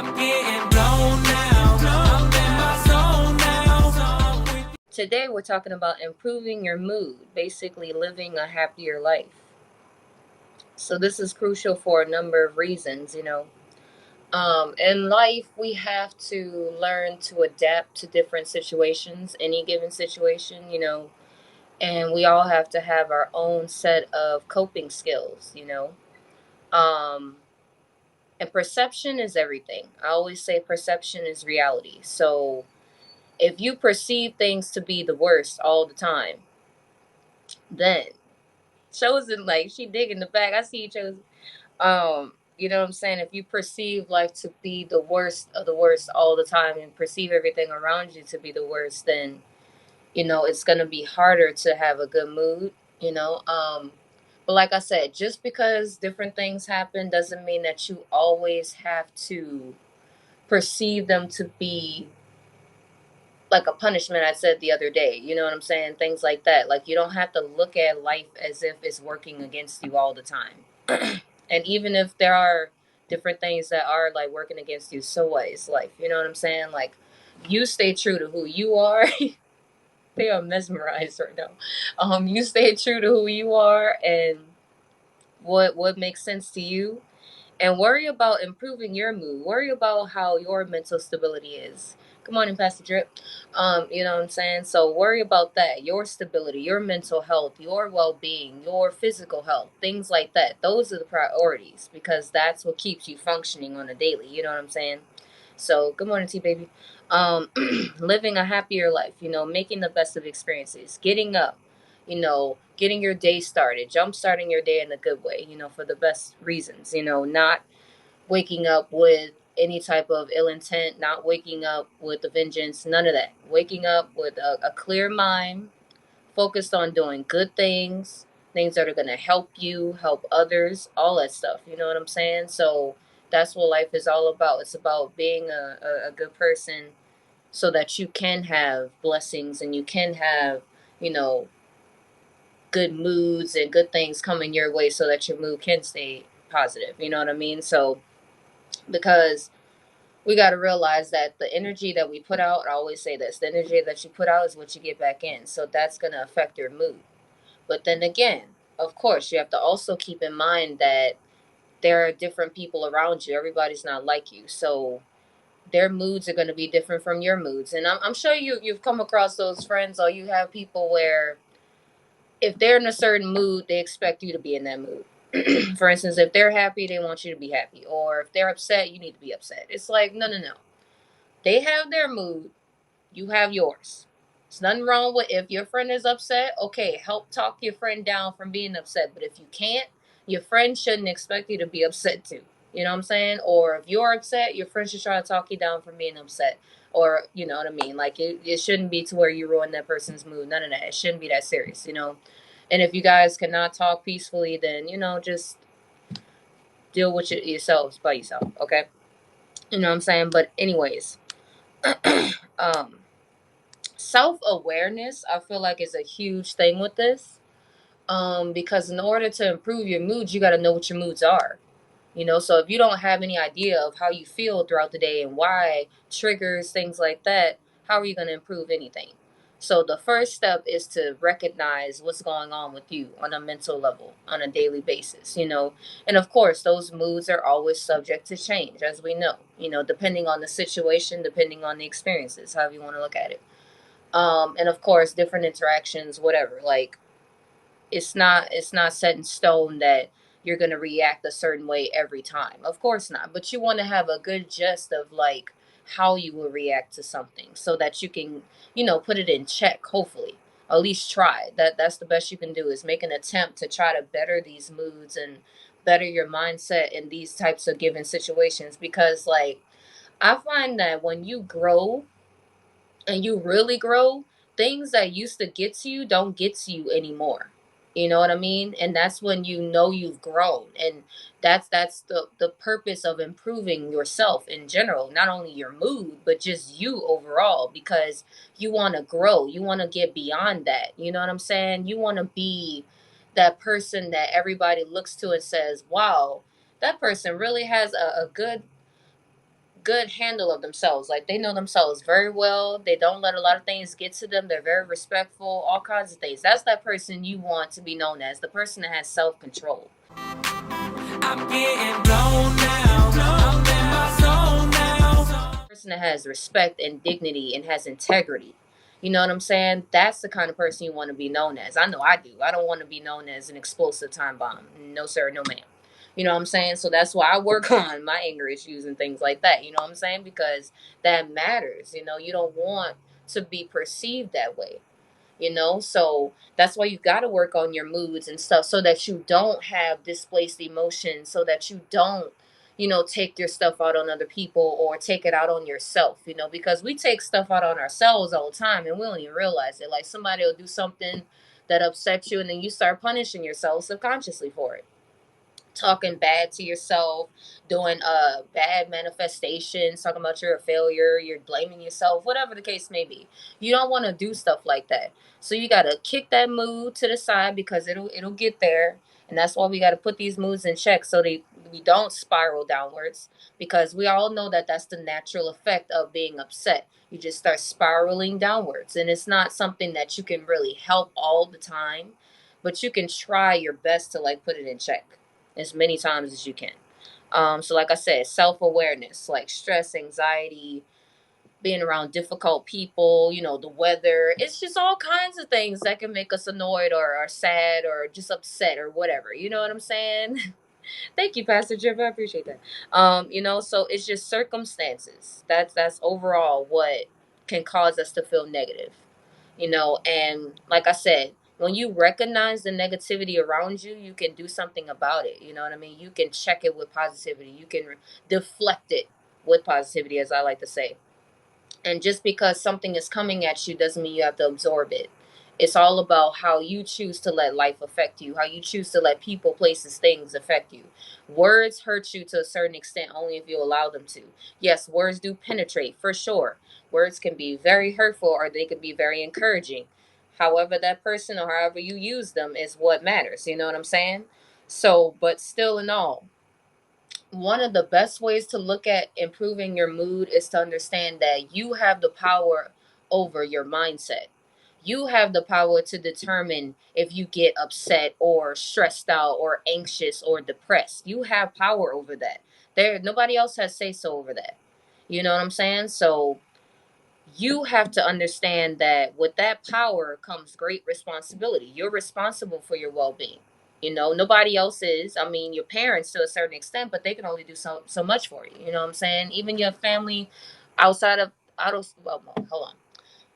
I'm getting blown now. I'm in my zone now. Today we're talking about improving your mood, basically living a happier life. So this is crucial for a number of reasons, in life, we have to learn to adapt to different situations, any given situation, and we all have to have our own set of coping skills. Um, and perception is everything. I always say perception is reality. So if you perceive things to be the worst all the time, then Chosen, like, she dig in the back. I see you, Chosen. You know what I'm saying? If you perceive life to be the worst of the worst all the time and perceive everything around you to be the worst, then it's gonna be harder to have a good mood. But like I said, just because different things happen doesn't mean that you always have to perceive them to be like a punishment. I said the other day, you know what I'm saying? Things like that. Like, you don't have to look at life as if it's working against you all the time. And even if there are different things that are like working against you, so what? It's life. You know what I'm saying? Like, you stay true to who you are. They are mesmerized right now. You stay true to who you are and what makes sense to you, and worry about improving your mood. Worry about how your mental stability is. Good morning, Pastor Drip. You know what I'm saying? So worry about that. Your stability, your mental health, your well-being, your physical health, things like that. Those are the priorities because that's what keeps you functioning on a daily. You know what I'm saying? So good morning, T baby. Living a happier life. Making the best of experiences. Getting up. Getting your day started, jump starting your day in a good way, for the best reasons, not waking up with any type of ill intent, not waking up with a vengeance, none of that. Waking up with a clear mind, focused on doing good things, things that are going to help you, help others, all that stuff. You know what I'm saying? So that's what life is all about. It's about being a good person so that you can have blessings and you can have, you know, good moods and good things coming your way so that your mood can stay positive. You know what I mean? So, because we got to realize that the energy that we put out, I always say this, the energy that you put out is what you get back in. So that's going to affect your mood. But then again, of course, you have to also keep in mind that there are different people around you. Everybody's not like you. So their moods are going to be different from your moods. And I'm sure you've come across those friends, or you have people where if they're in a certain mood, they expect you to be in that mood. For instance, if they're happy, they want you to be happy. Or if they're upset, you need to be upset. It's like, no, no, no. They have their mood. You have yours. There's nothing wrong with if your friend is upset. Okay, help talk your friend down from being upset. But if you can't, your friend shouldn't expect you to be upset too. You know what I'm saying? Or if you're upset, your friend should try to talk you down from being upset. Or, you know what I mean? Like, it shouldn't be to where you ruin that person's mood. None of that. It shouldn't be that serious. And if you guys cannot talk peacefully, then, just deal with it yourselves by yourself, okay? You know what I'm saying? But anyways, um, self-awareness, I feel like, is a huge thing with this. Because in order to improve your moods, you got to know what your moods are. So if you don't have any idea of how you feel throughout the day and why triggers, things like that, how are you going to improve anything? So the first step is to recognize what's going on with you on a mental level on a daily basis. And of course, those moods are always subject to change, as we know, depending on the situation, depending on the experiences, however you want to look at it. And of course, different interactions, whatever. Like, it's not set in stone that you're going to react a certain way every time. Of course not. But you want to have a good gist of like how you will react to something so that you can, put it in check, hopefully. At least try. That's the best you can do, is make an attempt to try to better these moods and better your mindset in these types of given situations. Because, like, I find that when you grow and you really grow, things that used to get to you don't get to you anymore. You know what I mean? And that's when you know you've grown. And that's the purpose of improving yourself in general, not only your mood, but just you overall, because you want to grow. You want to get beyond that. You know what I'm saying? You want to be that person that everybody looks to and says, wow, that person really has a good good handle of themselves. Like they know themselves very well. They don't let a lot of things get to them. They're very respectful, all kinds of things. That's that person you want to be known as, the person that has self-control. I'm getting blown now. I'm in my zone now. Person that has respect and dignity and has integrity. You know what I'm saying? That's the kind of person you want to be known as. I know I do. I don't want to be known as an explosive time bomb. No, sir, no, ma'am. You know what I'm saying? So that's why I work on my anger issues and things like that. You know what I'm saying? Because that matters. You know, you don't want to be perceived that way. So that's why you got to work on your moods and stuff so that you don't have displaced emotions, so that you don't take your stuff out on other people or take it out on yourself, because we take stuff out on ourselves all the time and we don't even realize it. Like somebody will do something that upsets you and then you start punishing yourself subconsciously for it, talking bad to yourself, doing bad manifestations, talking about you're a failure, you're blaming yourself, whatever the case may be. You don't want to do stuff like that. So you gotta kick that mood to the side because it'll get there. And that's why we gotta put these moods in check so we don't spiral downwards, because we all know that that's the natural effect of being upset. You just start spiraling downwards, and it's not something that you can really help all the time, but you can try your best to like put it in check as many times as you can. So like I said, self-awareness, like stress, anxiety, being around difficult people, the weather. It's just all kinds of things that can make us annoyed or sad or just upset or whatever. You know what I'm saying? Thank you, Pastor Jeff. I appreciate that. So it's just circumstances. That's overall what can cause us to feel negative. And like I said, when you recognize the negativity around you, you can do something about it. You know what I mean? You can check it with positivity. You can deflect it with positivity, as I like to say. And just because something is coming at you doesn't mean you have to absorb it. It's all about how you choose to let life affect you, how you choose to let people, places, things affect you. Words hurt you to a certain extent only if you allow them to. Yes, words do penetrate, for sure. Words can be very hurtful or they can be very encouraging. However, that person or however you use them is what matters. You know what I'm saying? So, but still in all, one of the best ways to look at improving your mood is to understand that you have the power over your mindset. You have the power to determine if you get upset or stressed out or anxious or depressed. You have power over that. Nobody else has say so over that. You know what I'm saying? So you have to understand that with that power comes great responsibility. You're responsible for your well-being. Nobody else is. I mean, your parents to a certain extent, but they can only do so much for you. You know what I'm saying? Even your family outside of well, no, hold on.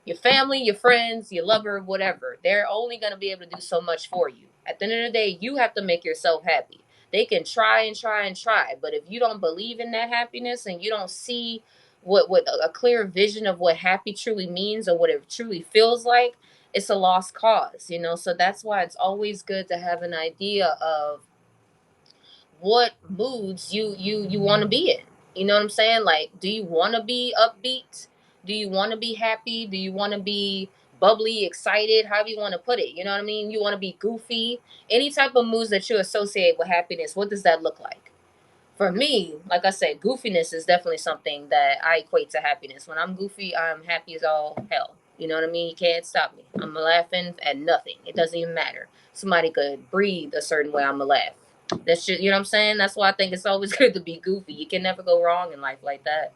Your family, your friends, your lover, whatever, they're only going to be able to do so much for you. At the end of the day, you have to make yourself happy. They can try and try and try, but if you don't believe in that happiness and you don't see what a clear vision of what happy truly means or what it truly feels like, it's a lost cause. So that's why it's always good to have an idea of what moods you want to be in. You know what I'm saying? Like, do you want to be upbeat? Do you want to be happy? Do you want to be bubbly, excited? However you want to put it. You know what I mean? You want to be goofy? Any type of moods that you associate with happiness, what does that look like? For me, like I said, goofiness is definitely something that I equate to happiness. When I'm goofy, I'm happy as all hell. You know what I mean? You can't stop me. I'm laughing at nothing. It doesn't even matter. Somebody could breathe a certain way, I'm gonna laugh. That's just, you know what I'm saying? That's why I think it's always good to be goofy. You can never go wrong in life like that.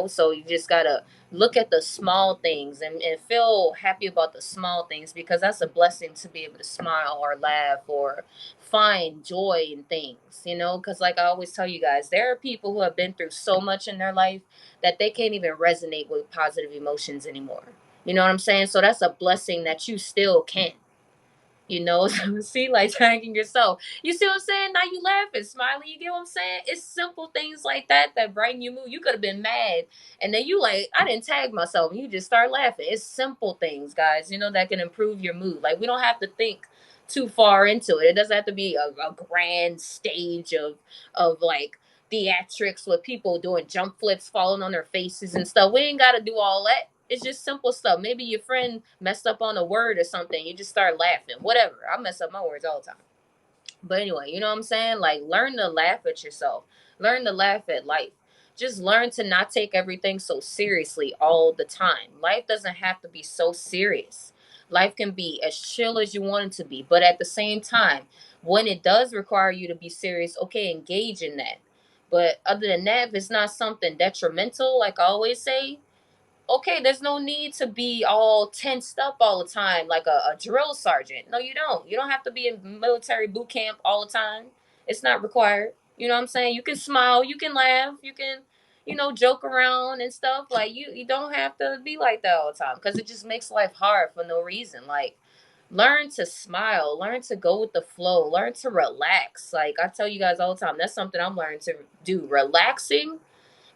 So you just gotta look at the small things and feel happy about the small things, because that's a blessing to be able to smile or laugh or find joy in things. Because like I always tell you guys, there are people who have been through so much in their life that they can't even resonate with positive emotions anymore. You know what I'm saying? So that's a blessing that you still can. See, like tagging yourself. You see what I'm saying? Now you laughing, smiling. You get what I'm saying? It's simple things like that brighten your mood. You could have been mad, and then you like, I didn't tag myself, and you just start laughing. It's simple things, guys. That can improve your mood. Like, we don't have to think too far into it. It doesn't have to be a grand stage of like theatrics with people doing jump flips, falling on their faces and stuff. We ain't got to do all that. It's just simple stuff. Maybe your friend messed up on a word or something. You just start laughing. Whatever. I mess up my words all the time. But anyway, you know what I'm saying? Like, learn to laugh at yourself. Learn to laugh at life. just learn to not take everything so seriously all the time. Life doesn't have to be so serious. Life can be as chill as you want it to be, but at the same time, when it does require you to be serious, okay, engage in that. But other than that, if it's not something detrimental, like I always say, okay, there's no need to be all tensed up all the time like a drill sergeant. No, you don't. You don't have to be in military boot camp all the time. It's not required. You know what I'm saying? You can smile, you can laugh, you can, joke around and stuff. Like you don't have to be like that all the time because it just makes life hard for no reason. Like learn to smile, learn to go with the flow, learn to relax. Like I tell you guys all the time, that's something I'm learning to do. Relaxing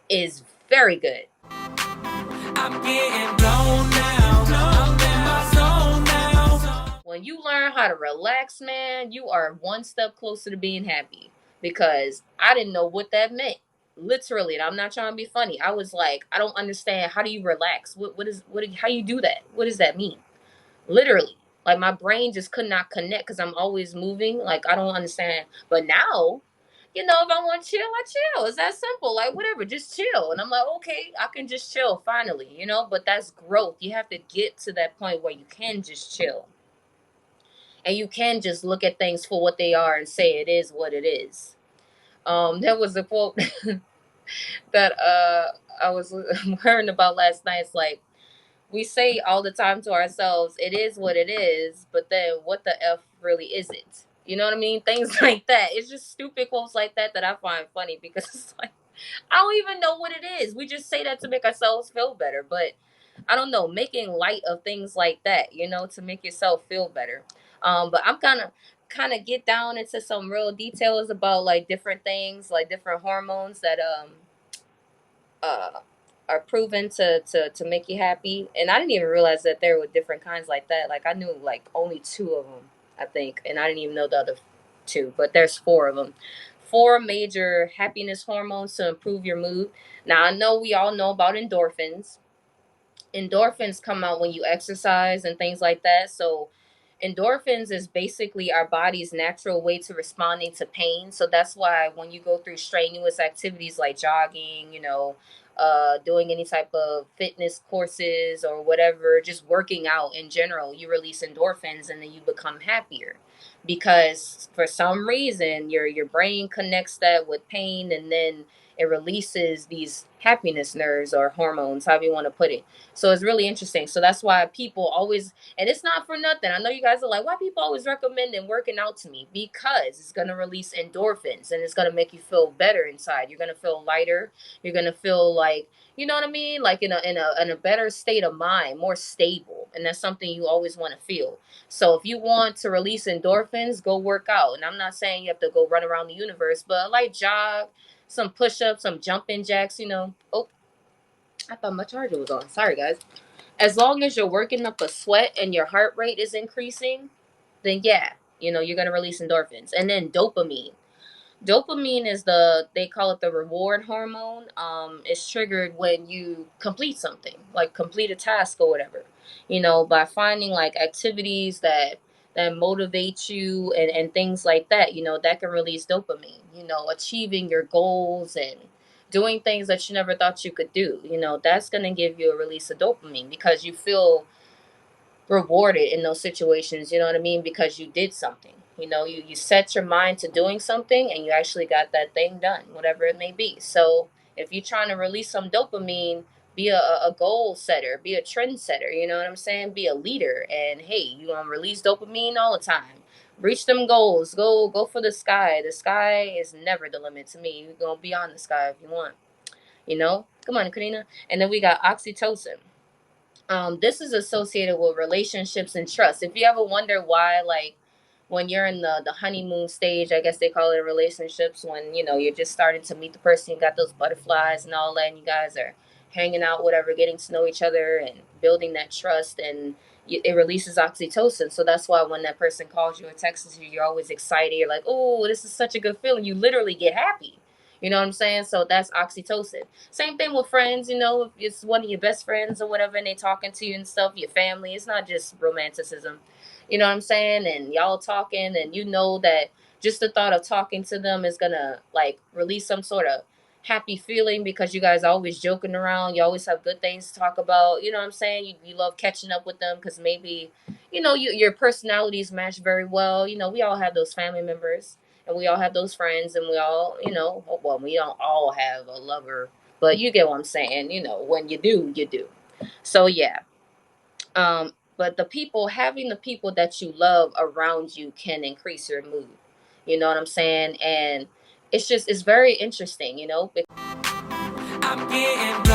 is very good. I'm getting blown now. I'm in my zone now. When you learn how to relax, man, you are one step closer to being happy. Because I didn't know what that meant. Literally, and I'm not trying to be funny. I was like, I don't understand. How do you relax? How you do that? What does that mean? Literally. Like my brain just could not connect because I'm always moving. Like I don't understand. But now, if I want to chill, I chill. It's that simple. Like whatever, just chill. And I'm like, okay, I can just chill finally. But that's growth. You have to get to that point where you can just chill. And you can just look at things for what they are and say it is what it is. There was a quote that I was hearing about last night. It's like we say all the time to ourselves, "It is what it is," but then what the f really is it? You know what I mean? Things like that. It's just stupid quotes like that I find funny because it's like I don't even know what it is. We just say that to make ourselves feel better, but I don't know, making light of things like that, to make yourself feel better. But I'm kind of get down into some real details about like different things, like different hormones that uh are proven to make you happy. And I didn't even realize that there were different kinds like that. Like I knew like only two of them, I think, and I didn't even know the other two. But there's four of them. Four major happiness hormones to improve your mood. Now I know we all know about endorphins come out when you exercise and things like that. So endorphins is basically our body's natural way to responding to pain. So that's why when you go through strenuous activities like jogging, doing any type of fitness courses or whatever, just working out in general, you release endorphins and then you become happier because for some reason your brain connects that with pain and then it releases these happiness nerves or hormones, however you want to put it. So it's really interesting. So that's why people always, and it's not for nothing. I know you guys are like, why people always recommending working out to me? Because it's going to release endorphins and it's going to make you feel better inside. You're going to feel lighter. You're going to feel like, you know what I mean? Like in a better state of mind, more stable. And that's something you always want to feel. So if you want to release endorphins, go work out. And I'm not saying you have to go run around the universe, but like jog, some push-ups, some jumping jacks. Oh, I thought my charger was on. Sorry, guys. As long as you're working up a sweat and your heart rate is increasing, then yeah, you're going to release endorphins. And then dopamine. Dopamine is they call it the reward hormone. It's triggered when you complete something, like complete a task or whatever, by finding like activities that motivate you and things like that, that can release dopamine, achieving your goals and doing things that you never thought you could do, that's going to give you a release of dopamine because you feel rewarded in those situations, you know what I mean? Because you did something. You set your mind to doing something and you actually got that thing done, whatever it may be. So if you're trying to release some dopamine, be a goal setter, be a trend setter, you know what I'm saying? Be a leader. And hey, you want to release dopamine all the time. Reach them goals. Go for the sky. The sky is never the limit to me. You're gonna be on the sky if you want. Come on, Karina. And then we got oxytocin. This is associated with relationships and trust. If you ever wonder why, like, when you're in the honeymoon stage, I guess they call it relationships, when, you're just starting to meet the person, you got those butterflies and all that, and you guys are hanging out, whatever, getting to know each other and building that trust, and it releases oxytocin. So that's why when that person calls you or texts you, you're always excited. You're like, oh, this is such a good feeling. You literally get happy. You know what I'm saying? So that's oxytocin. Same thing with friends, if it's one of your best friends or whatever and they talking to you and stuff, your family. It's not just romanticism. You know what I'm saying? And y'all talking and you know that just the thought of talking to them is gonna like release some sort of happy feeling because you guys are always joking around. You always have good things to talk about. You know what I'm saying? You love catching up with them because maybe, your personalities match very well. We all have those family members and we all have those friends and we all, well, we don't all have a lover, but you get what I'm saying. When you do, you do. So, yeah. But having the people that you love around you can increase your mood. You know what I'm saying? And it's very interesting, I'm getting